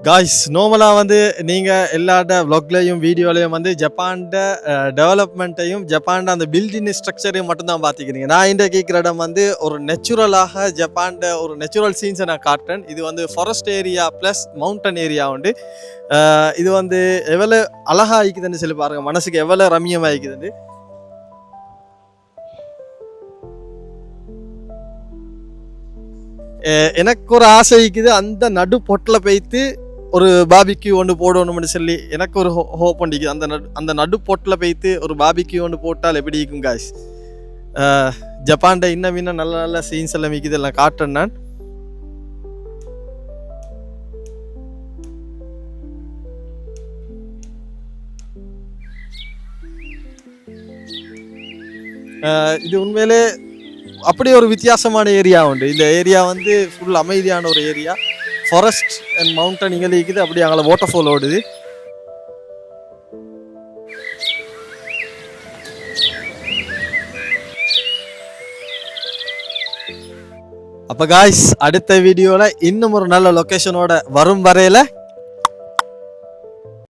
Guys நார்மலாக வந்து நீங்கள் எல்லாட்ட வ்ளாக்லையும் வீடியோலையும் வந்து ஜப்பான்ட டெவலப்மெண்ட்டையும் ஜப்பான்ட அந்த பில்டிங் ஸ்ட்ரக்சரையும் மட்டும்தான் பார்த்துக்கிறீங்க. நான் இந்த கேட்குற இடம் வந்து ஒரு நேச்சுரலாக ஜப்பான்ட ஒரு நேச்சுரல் சீன்ஸை நான் காட்டுறேன். இது வந்து forest area plus mountain area உண்டு. இது வந்து எவ்வளோ அழகாக ஆயிக்குதுன்னு சொல்லி பாருங்கள், மனசுக்கு எவ்வளோ ரம்யமாக ஆயிக்குதுன்னு. எனக்கு ஒரு ஆசை இருக்குது, அந்த நடு பொட்டில் போய்த்து ஒரு பாபிக்யூ ஒன்று போடணும்னு சொல்லி எனக்கு ஒரு ஹோப் பண்ணிக்குது. அந்த நடு பொட்டில் போய்த்து ஒரு பாபிக்யூ ஒன்று போட்டால் எப்படி இருக்கும் காய்ஸ். ஜப்பான்ட இன்னும் நல்ல நல்ல சீன்ஸ் எல்லாம் மிக்குது, எல்லாம் காட்டுறேன் நான். இது உண்மையிலே அப்படி ஒரு வித்தியாசமான ஏரியா உண்டு. இந்த ஏரியா வந்து ஃபுல் அமைதியான ஒரு ஏரியா. ஃபாரஸ்ட் அண்ட் மவுண்டன் இங்கே இருக்குது, அப்படி அங்கே வாட்டர் ஃபால் ஓடுது. அப்போ காய்ஸ், அடுத்த வீடியோவில் இன்னும் ஒரு நல்ல லொக்கேஷனோட வரும் வரையில்